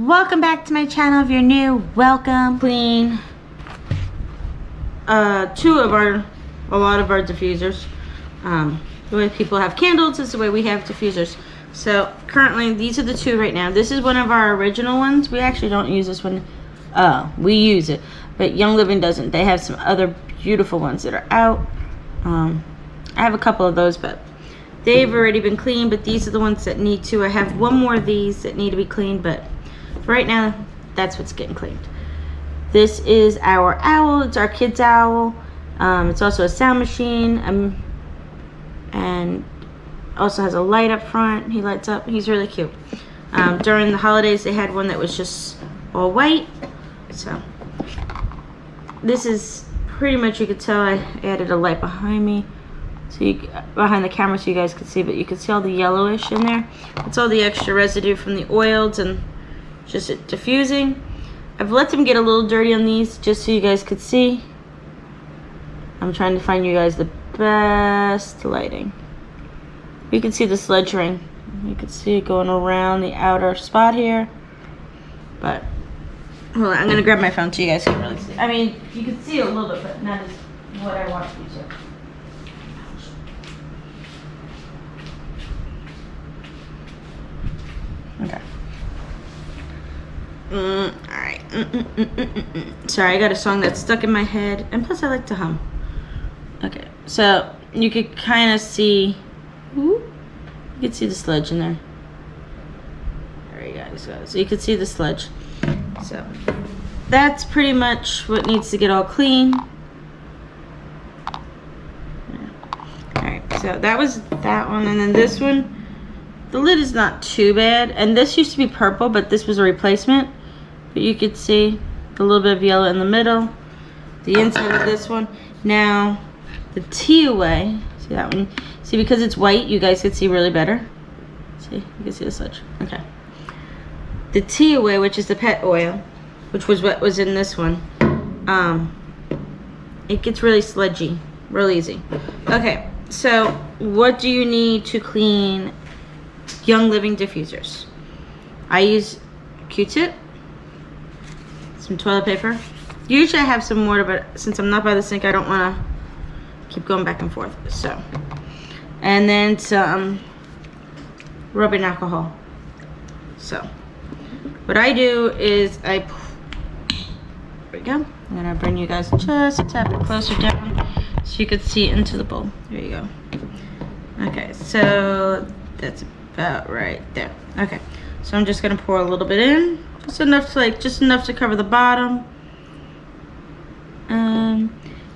Welcome back to my channel. If you're new, welcome. Clean a lot of our diffusers. The way people have candles is the way we have diffusers. So currently these are the two right now. This is one of our original ones. We actually don't use this one. We use it, but Young Living doesn't. They have some other beautiful ones that are out. I have a couple of those, but they've already been cleaned, but these are the ones that need to. I have one more of these that need to be cleaned, but for right now, that's what's getting cleaned. This is our owl. It's our kid's owl. It's also a sound machine, and also has a light up front. He lights up. He's really cute. During the holidays, they had one that was just all white. So this is pretty much, you could tell I added a light behind me, so behind the camera, so you guys could see, but you can see all the yellowish in there. It's all the extra residue from the oils and just it diffusing. I've let them get a little dirty on these just so you guys could see. I'm trying to find you guys the best lighting. You can see the sledge ring. You can see it going around the outer spot here. But hold on, I'm gonna grab my phone so you guys can really see. I mean, you can see it a little bit, but not as what I want you to. Okay. Alright. Sorry, I got a song that's stuck in my head, and plus I like to hum. Okay, so you could kind of see, you can see the sledge in there. There you guys go. So you can see the sledge. So that's pretty much what needs to get all clean. Alright, so that was that one, and then this one, the lid is not too bad, and this used to be purple, but this was a replacement. But you could see a little bit of yellow in the middle, the inside of this one. Now the tea away, see that one? See, because it's white, you guys could see really better. See, you can see the sledge. Okay. The tea away, which is the pet oil, which was what was in this one, it gets really sludgy, real easy. Okay, so what do you need to clean Young Living diffusers? I use Q-tip, some toilet paper. Usually I have some water, but since I'm not by the sink, I don't want to keep going back and forth. So, and then some rubbing alcohol. So what I do is there we go. I'm gonna bring you guys just a tap it closer down so you can see into the bowl. There you go. Okay, so that's about right there. Okay, so I'm just gonna pour a little bit in, just enough to cover the bottom.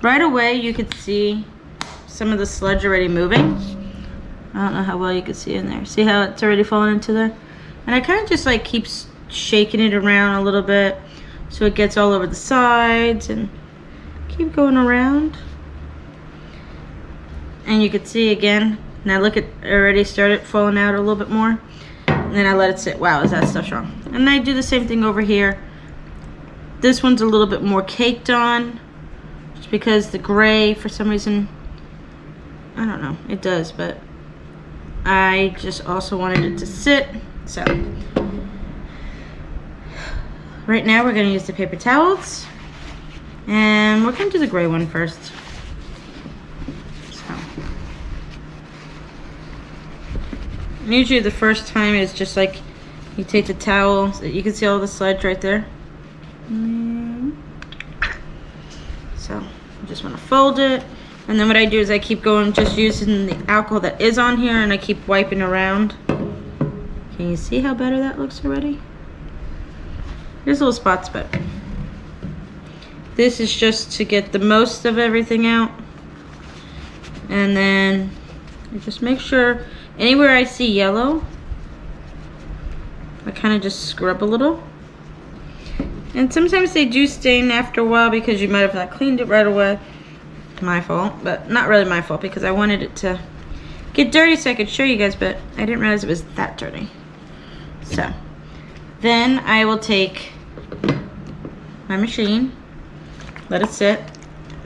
Right away you could see some of the sludge already moving. I don't know how well you can see in there. See how it's already falling into there? And I kind of just like keep shaking it around a little bit so it gets all over the sides, and keep going around. And you can see again, now look, it already started falling out a little bit more. And then I let it sit. Wow, is that stuff strong? And I do the same thing over here. This one's a little bit more caked on, just because the gray, for some reason, I don't know, it does, but I just also wanted it to sit. So right now we're gonna use the paper towels, and we're gonna do the gray one first. So usually the first time is just like you take the towel, so you can see all the sludge right there. So I just want to fold it, and then what I do is I keep going, just using the alcohol that is on here, and I keep wiping around. Can you see how better that looks already? There's little spots, but this is just to get the most of everything out. And then I just make sure anywhere I see yellow, I kind of just scrub a little. And sometimes they do stain after a while because you might have not cleaned it right away. My fault, but not really my fault, because I wanted it to get dirty so I could show you guys, but I didn't realize it was that dirty. So then I will take my machine, let it sit,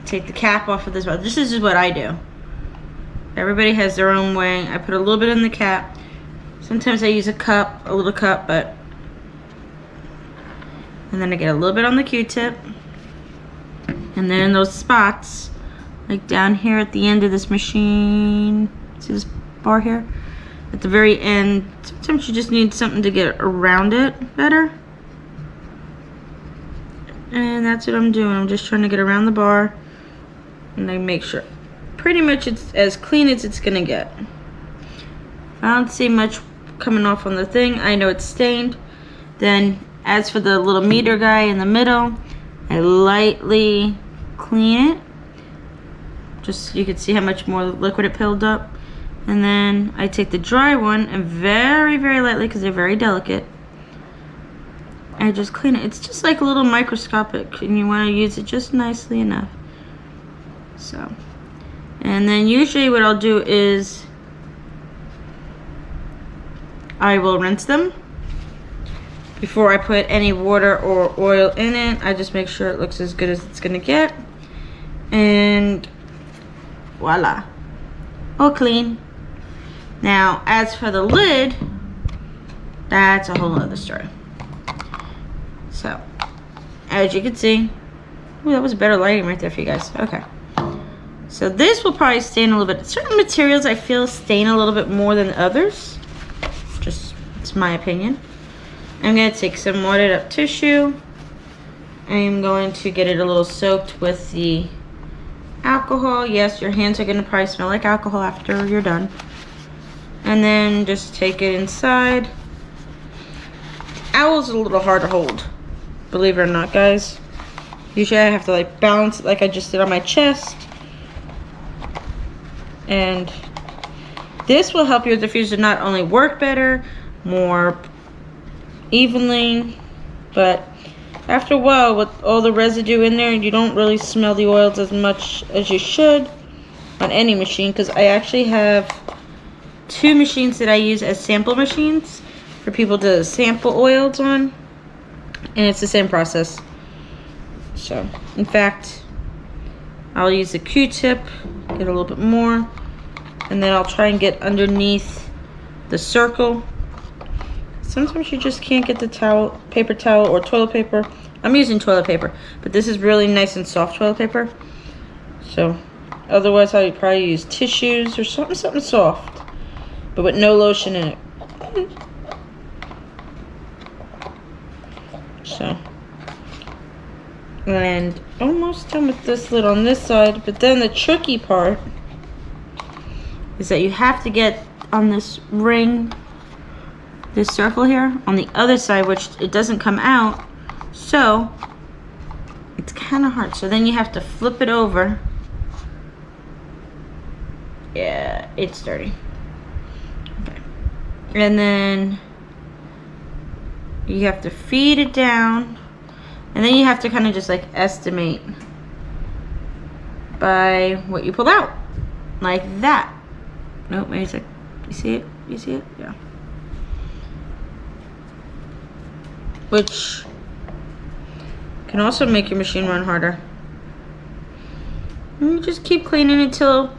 take the cap off of this. This is just what I do. Everybody has their own way. I put a little bit in the cap. Sometimes I use a cup, a little cup, but And then I get a little bit on the Q-tip. And then in those spots, like down here at the end of this machine, see this bar here? At the very end, sometimes you just need something to get around it better. And that's what I'm doing. I'm just trying to get around the bar. And I make sure pretty much it's as clean as it's gonna get. If I don't see much coming off on the thing, I know it's stained. Then as for the little meter guy in the middle, I lightly clean it. Just so you can see how much more liquid it filled up. And then I take the dry one and very, very lightly, because they're very delicate, I just clean it. It's just like a little microscopic, and you want to use it just nicely enough. So, and then usually what I'll do is I will rinse them before I put any water or oil in it. I just make sure it looks as good as it's gonna get, and voila, all clean. Now as for the lid, that's a whole other story. So as you can see, ooh, that was better lighting right there for you guys. Okay, so this will probably stain a little bit. Certain materials I feel stain a little bit more than others. Just, it's my opinion. I'm going to take some watered up tissue. I'm going to get it a little soaked with the alcohol. Yes, your hands are going to probably smell like alcohol after you're done. And then just take it inside. Owl's a little hard to hold, believe it or not, guys. Usually I have to like balance it like I just did on my chest. And this will help your diffuser not only work better, more evenly, but after a while with all the residue in there, you don't really smell the oils as much as you should on any machine, because I actually have 2 machines that I use as sample machines for people to sample oils on, and it's the same process. So in fact, I'll use the Q-tip, get a little bit more, and then I'll try and get underneath the circle. Sometimes you just can't get the towel, paper towel or toilet paper. I'm using toilet paper, but this is really nice and soft toilet paper. So otherwise I would probably use tissues or something soft, but with no lotion in it. So, and almost done with this lid on this side, but then the tricky part is that you have to get on this ring, this circle here, on the other side, which it doesn't come out, so it's kind of hard. So then you have to flip it over. Yeah, it's dirty. Okay. And then you have to feed it down, and then you have to kind of just like estimate by what you pull out, like that. Nope, wait a sec. You see it? You see it? Yeah. Which can also make your machine run harder. And you just keep cleaning until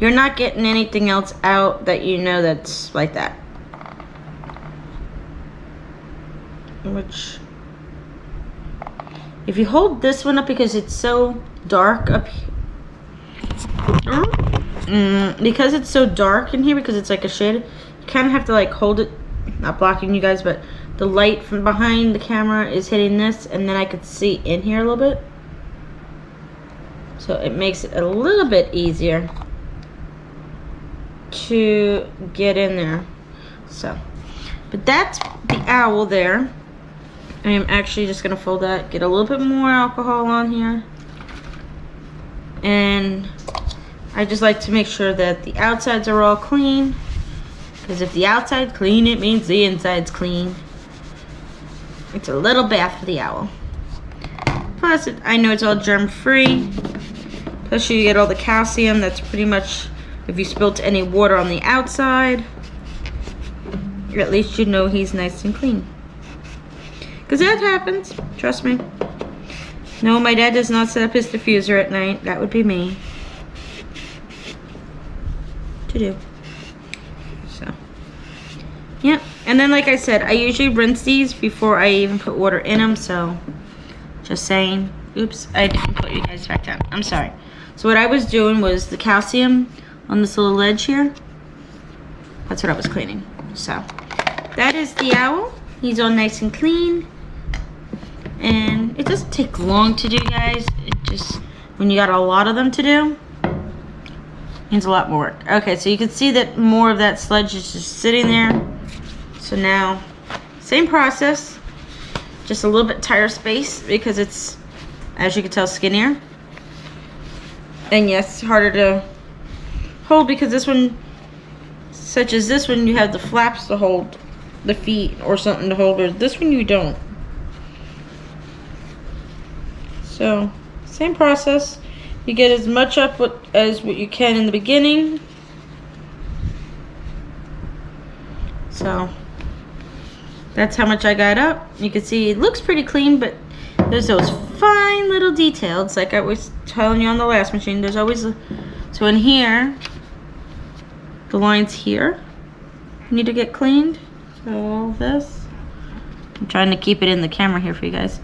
you're not getting anything else out that you know that's like that. Which, if you hold this one up, because it's so dark up here, because it's so dark in here, because it's like a shade, you kind of have to like hold it, not blocking you guys, but the light from behind the camera is hitting this, and then I could see in here a little bit, so it makes it a little bit easier to get in there. So, but that's the owl there. I am actually just gonna fold that, get a little bit more alcohol on here, and I just like to make sure that the outsides are all clean, because if the outside's clean, it means the inside's clean. It's a little bath for the owl. Plus, I know it's all germ-free. Plus, you get all the calcium. That's pretty much, if you spilt any water on the outside, at least you know he's nice and clean. Because that happens, trust me. No, my dad does not set up his diffuser at night. That would be me to do. So, Yep, and then like I said, I usually rinse these before I even put water in them, so just saying. Oops, I didn't put you guys back down. I'm sorry. So what I was doing was the calcium on this little ledge here. That's what I was cleaning. So that is the owl. He's all nice and clean. And it doesn't take long to do, guys. It just, when you got a lot of them to do, means a lot more work. Okay, so you can see that more of that sludge is just sitting there. So now, same process, just a little bit tighter space because it's, as you can tell, skinnier. And yes, harder to hold because this one, such as this one, you have the flaps to hold the feet or something to hold, or this one you don't. So, same process. You get as much up as what you can in the beginning. So, that's how much I got up. You can see it looks pretty clean, but there's those fine little details, like I was telling you on the last machine. There's always so in here, the lines here need to get cleaned. So all this, I'm trying to keep it in the camera here for you guys.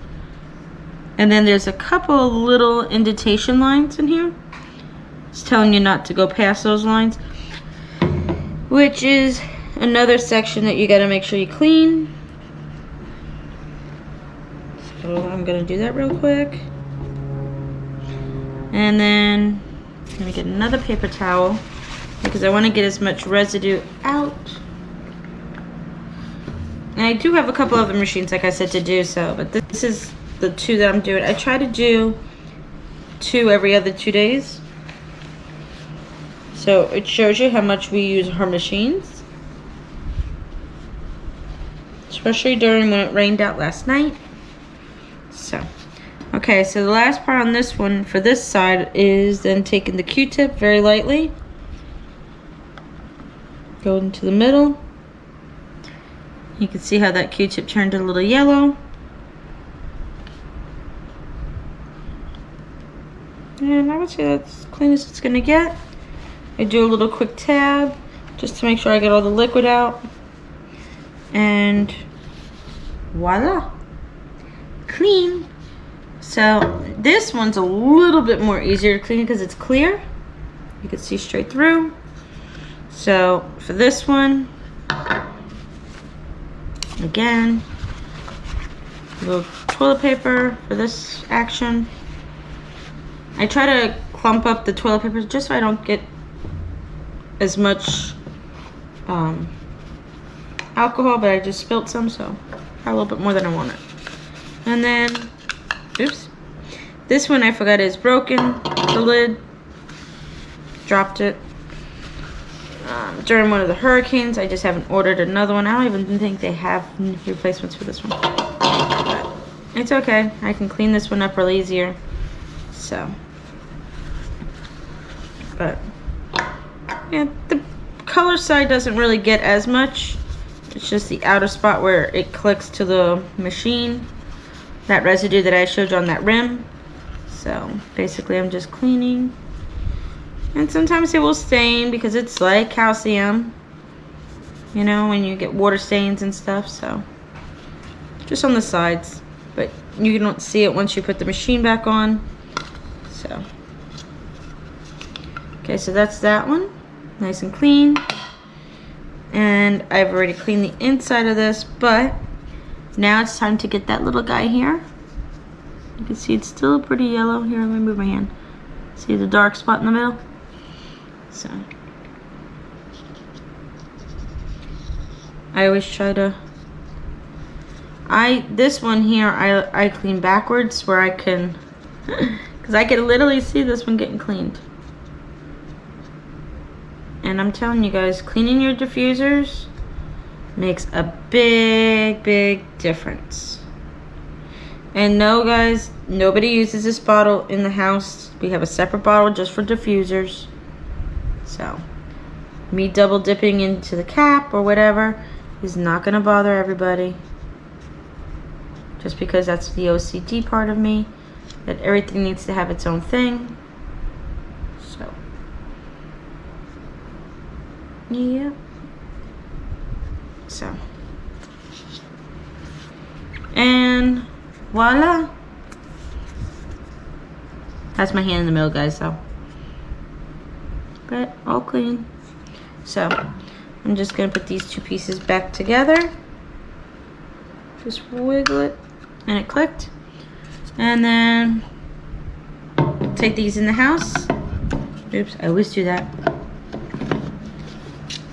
And then there's a couple of little indentation lines in here. It's telling you not to go past those lines, which is another section that you got to make sure you clean. So I'm gonna do that real quick. And then let me get another paper towel because I want to get as much residue out. And I do have a couple other machines, like I said, to do so, but this is the two that I'm doing. I try to do 2 every other 2 days. So it shows you how much we use our machines. Especially during when it rained out last night. So, okay, so the last part on this one, for this side, is then taking the Q-tip very lightly. Go into the middle. You can see how that Q-tip turned a little yellow. And I would say that's as clean as it's gonna get. I do a little quick tab just to make sure I get all the liquid out. And voila, clean. So this one's a little bit more easier to clean because it's clear. You can see straight through. So for this one, again, a little toilet paper for this action. I try to clump up the toilet paper just so I don't get as much alcohol, but I just spilled some, so a little bit more than I wanted. And then, oops, this one I forgot is broken, the lid, dropped it during one of the hurricanes. I just haven't ordered another one. I don't even think they have replacements for this one, but it's okay. I can clean this one up really easier. So, but yeah, the color side doesn't really get as much. It's just the outer spot where it clicks to the machine, that residue that I showed you on that rim. So basically I'm just cleaning, and sometimes it will stain because it's like calcium, you know, when you get water stains and stuff. So just on the sides, but you don't see it once you put the machine back on. So okay, so that's that one, nice and clean. And I've already cleaned the inside of this, but now it's time to get that little guy here. You can see it's still pretty yellow. Here, let me move my hand. See the dark spot in the middle? So I always try to, this one here, I clean backwards where I can, because I can literally see this one getting cleaned. And I'm telling you guys, cleaning your diffusers makes a big, big difference. And no, guys, nobody uses this bottle in the house. We have a separate bottle just for diffusers. So, me double dipping into the cap or whatever is not going to bother everybody. Just because that's the OCD part of me, that everything needs to have its own thing. So, yeah. So, and voila. That's my hand in the middle, guys, so. But all clean. So, I'm just gonna put these two pieces back together. Just wiggle it, and it clicked. And then take these in the house. Oops, I always do that.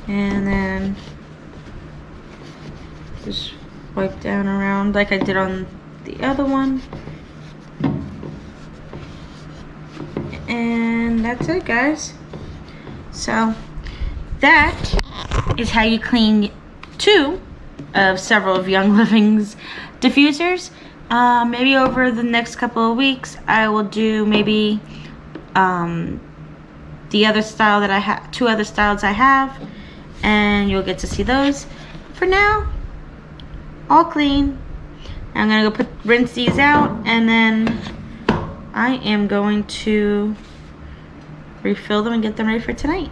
And then just wipe down around like I did on the other one. And that's it, guys. So that is how you clean 2 of several of Young Living's diffusers. Maybe over the next couple of weeks I will do maybe the other style that I have, 2 other styles I have, and you'll get to see those. For now, all clean. I'm gonna go rinse these out, and then I am going to refill them and get them ready for tonight.